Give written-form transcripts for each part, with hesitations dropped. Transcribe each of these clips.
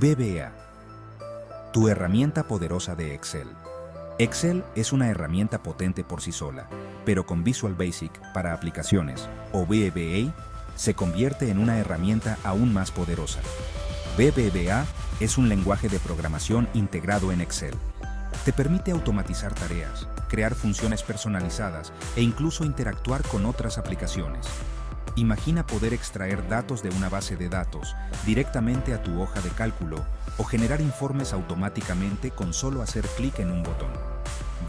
VBA, tu herramienta poderosa de Excel. Excel es una herramienta potente por sí sola, pero con Visual Basic para aplicaciones, o VBA, se convierte en una herramienta aún más poderosa. VBA es un lenguaje de programación integrado en Excel. Te permite automatizar tareas, crear funciones personalizadas e incluso interactuar con otras aplicaciones. Imagina poder extraer datos de una base de datos directamente a tu hoja de cálculo o generar informes automáticamente con solo hacer clic en un botón.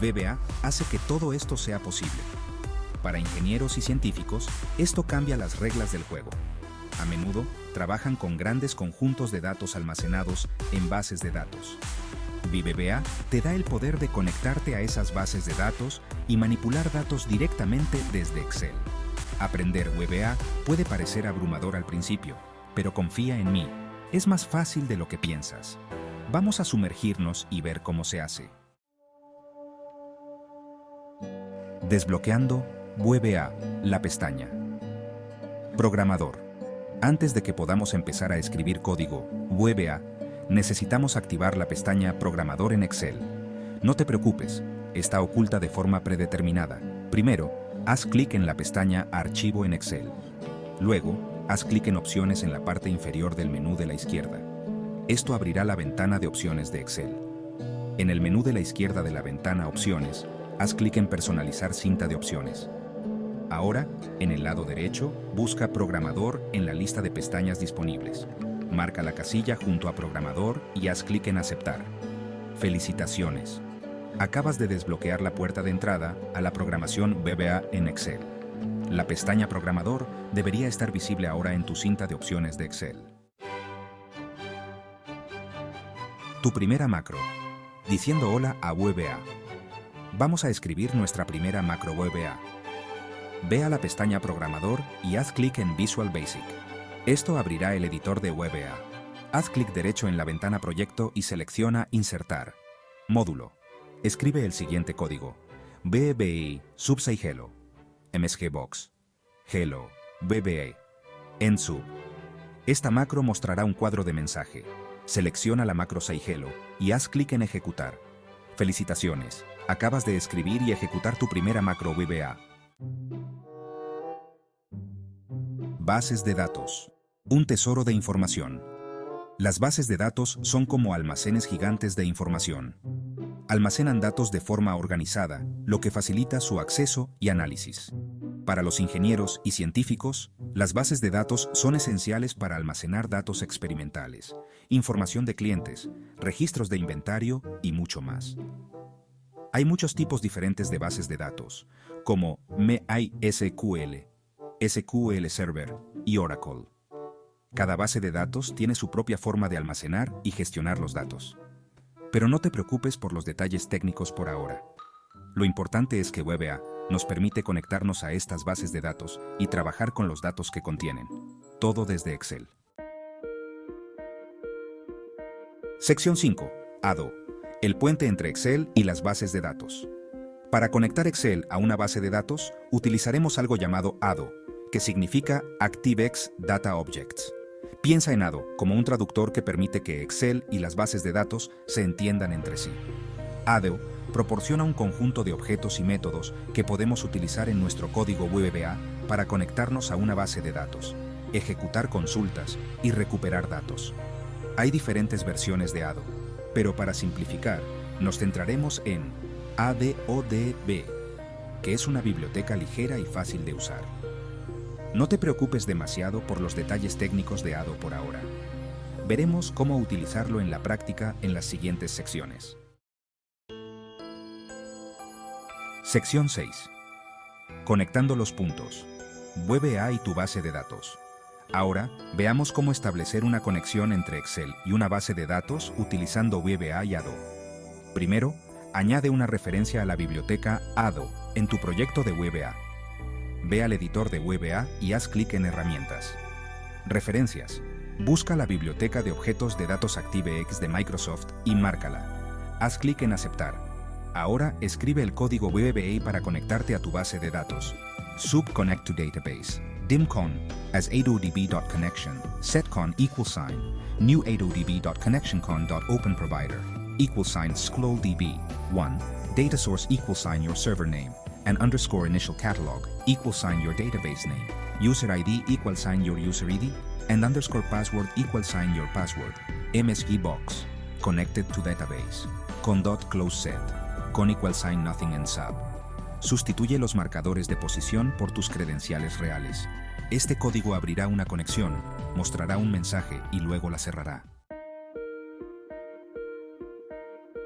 VBA hace que todo esto sea posible. Para ingenieros y científicos, esto cambia las reglas del juego. A menudo, trabajan con grandes conjuntos de datos almacenados en bases de datos. VBA te da el poder de conectarte a esas bases de datos y manipular datos directamente desde Excel. Aprender VBA puede parecer abrumador al principio, pero confía en mí, es más fácil de lo que piensas. Vamos a sumergirnos y ver cómo se hace. Desbloqueando VBA, la pestaña. Programador. Antes de que podamos empezar a escribir código VBA, necesitamos activar la pestaña Programador en Excel. No te preocupes, está oculta de forma predeterminada. Primero, haz clic en la pestaña Archivo en Excel. Luego, haz clic en Opciones en la parte inferior del menú de la izquierda. Esto abrirá la ventana de opciones de Excel. En el menú de la izquierda de la ventana Opciones, haz clic en Personalizar cinta de opciones. Ahora, en el lado derecho, busca Programador en la lista de pestañas disponibles. Marca la casilla junto a Programador y haz clic en Aceptar. Felicitaciones. Acabas de desbloquear la puerta de entrada a la programación VBA en Excel. La pestaña Programador debería estar visible ahora en tu cinta de opciones de Excel. Tu primera macro. Diciendo hola a VBA. Vamos a escribir nuestra primera macro VBA. Ve a la pestaña Programador y haz clic en Visual Basic. Esto abrirá el editor de VBA. Haz clic derecho en la ventana Proyecto y selecciona Insertar. Módulo. Escribe el siguiente código. VBA Subsay Hello. MSGBox. Hello. VBA. EndSub. Esta macro mostrará un cuadro de mensaje. Selecciona la macro Say Hello y haz clic en Ejecutar. Felicitaciones. Acabas de escribir y ejecutar tu primera macro VBA. Bases de datos. Un tesoro de información. Las bases de datos son como almacenes gigantes de información. Almacenan datos de forma organizada, lo que facilita su acceso y análisis. Para los ingenieros y científicos, las bases de datos son esenciales para almacenar datos experimentales, información de clientes, registros de inventario y mucho más. Hay muchos tipos diferentes de bases de datos, como MySQL, SQL Server y Oracle. Cada base de datos tiene su propia forma de almacenar y gestionar los datos. Pero no te preocupes por los detalles técnicos por ahora. Lo importante es que VBA nos permite conectarnos a estas bases de datos y trabajar con los datos que contienen, todo desde Excel. Sección 5. ADO, el puente entre Excel y las bases de datos. Para conectar Excel a una base de datos, utilizaremos algo llamado ADO, que significa ActiveX Data Objects. Piensa en ADO como un traductor que permite que Excel y las bases de datos se entiendan entre sí. ADO proporciona un conjunto de objetos y métodos que podemos utilizar en nuestro código VBA para conectarnos a una base de datos, ejecutar consultas y recuperar datos. Hay diferentes versiones de ADO, pero para simplificar, nos centraremos en ADODB, que es una biblioteca ligera y fácil de usar. No te preocupes demasiado por los detalles técnicos de ADO por ahora. Veremos cómo utilizarlo en la práctica en las siguientes secciones. Sección 6. Conectando los puntos. VBA y tu base de datos. Ahora, veamos cómo establecer una conexión entre Excel y una base de datos utilizando VBA y ADO. Primero, añade una referencia a la biblioteca ADO en tu proyecto de VBA. Ve al editor de VBA y haz clic en Herramientas. Referencias. Busca la biblioteca de objetos de datos ActiveX de Microsoft y márcala. Haz clic en Aceptar. Ahora escribe el código VBA para conectarte a tu base de datos. Subconnect to Database. dimcon as ADODB.connection, setcon =new ADODB.connectioncon.openProvider =scrolldb 1 data source your server name and _ initial catalog your database name, user ID your user ID and _ password your password, MSG box connected to database con .close set con =nothing and sub. Sustituye los marcadores de posición por tus credenciales reales. Este código abrirá una conexión, mostrará un mensaje y luego la cerrará.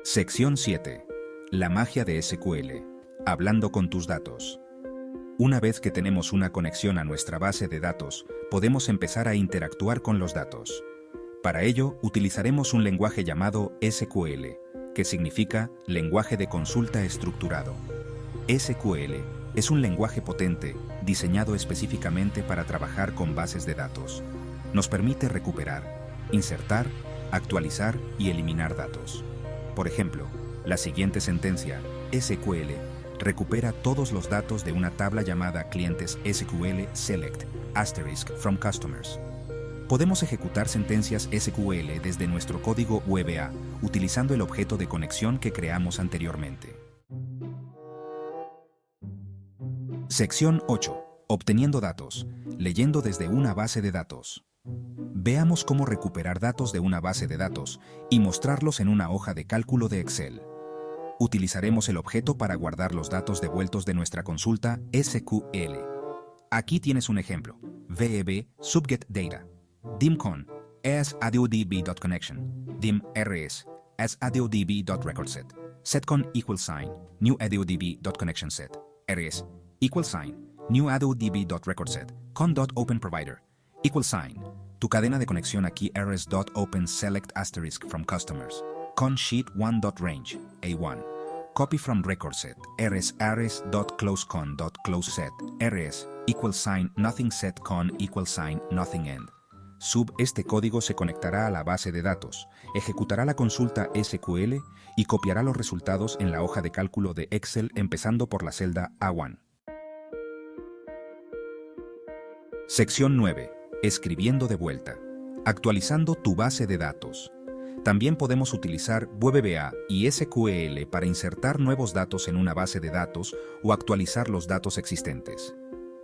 Sección 7. La magia de SQL. Hablando con tus datos. Una vez que tenemos una conexión a nuestra base de datos, podemos empezar a interactuar con los datos. Para ello, utilizaremos un lenguaje llamado SQL, que significa Lenguaje de Consulta Estructurado. SQL es un lenguaje potente, diseñado específicamente para trabajar con bases de datos. Nos permite recuperar, insertar, actualizar y eliminar datos. Por ejemplo, la siguiente sentencia, SQL, recupera todos los datos de una tabla llamada clientes SQL select * from customers. Podemos ejecutar sentencias SQL desde nuestro código VBA, utilizando el objeto de conexión que creamos anteriormente. Sección 8. Obteniendo datos, leyendo desde una base de datos. Veamos cómo recuperar datos de una base de datos y mostrarlos en una hoja de cálculo de Excel. Utilizaremos el objeto para guardar los datos devueltos de nuestra consulta SQL. Aquí tienes un ejemplo. VEB subgetData. dimcon as ADODB.connection. dim rs as ADODB.recordset. setcon new ADODB.connectionset. rs new ADODB.recordset. con.openProvider tu cadena de conexión aquí rs.open select * from customers. Con sheet 1.range a1. Copy from record set rs.closecon.closeset rs =nothing set con =nothing end. Este código se conectará a la base de datos, ejecutará la consulta SQL y copiará los resultados en la hoja de cálculo de Excel empezando por la celda A1. Sección 9. Escribiendo de vuelta. Actualizando tu base de datos. También podemos utilizar VBA y SQL para insertar nuevos datos en una base de datos o actualizar los datos existentes.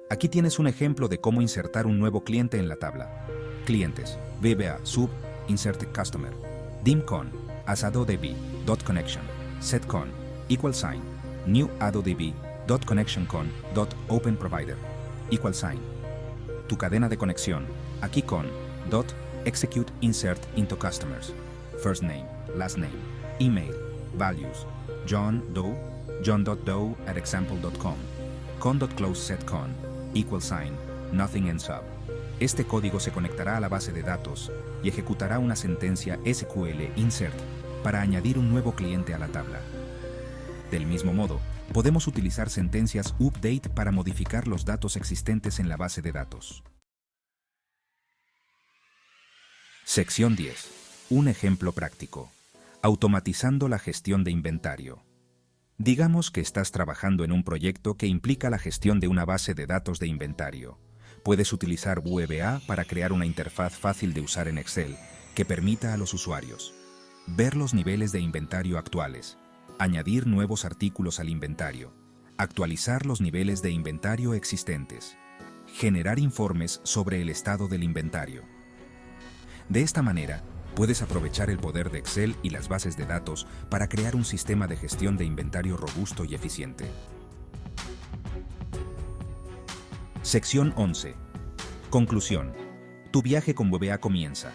Aquí tienes un ejemplo de cómo insertar un nuevo cliente en la tabla. Clientes, VBA, insert customer, dimcon, as ADODB.connection, setcon, new ADODB.connectioncon.openProvider, tu cadena de conexión, aquí con, execute insert into customers, first name, last name, email, values, John.doe @example.com, con.closesetcon, nothing and sub. Este código se conectará a la base de datos y ejecutará una sentencia SQL insert para añadir un nuevo cliente a la tabla. Del mismo modo, podemos utilizar sentencias update para modificar los datos existentes en la base de datos. Sección 10. Un ejemplo práctico. Automatizando la gestión de inventario. Digamos que estás trabajando en un proyecto que implica la gestión de una base de datos de inventario. Puedes utilizar VBA para crear una interfaz fácil de usar en Excel que permita a los usuarios ver los niveles de inventario actuales, añadir nuevos artículos al inventario, actualizar los niveles de inventario existentes, generar informes sobre el estado del inventario. De esta manera, puedes aprovechar el poder de Excel y las bases de datos para crear un sistema de gestión de inventario robusto y eficiente. Sección 11. Conclusión. Tu viaje con VBA comienza.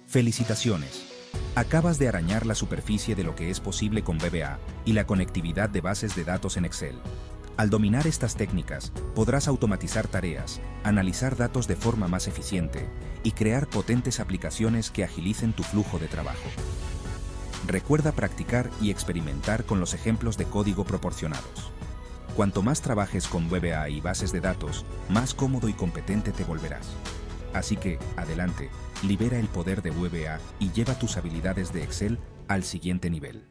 Felicitaciones. Acabas de arañar la superficie de lo que es posible con VBA y la conectividad de bases de datos en Excel. Al dominar estas técnicas, podrás automatizar tareas, analizar datos de forma más eficiente y crear potentes aplicaciones que agilicen tu flujo de trabajo. Recuerda practicar y experimentar con los ejemplos de código proporcionados. Cuanto más trabajes con VBA y bases de datos, más cómodo y competente te volverás. Así que, adelante, libera el poder de VBA y lleva tus habilidades de Excel al siguiente nivel.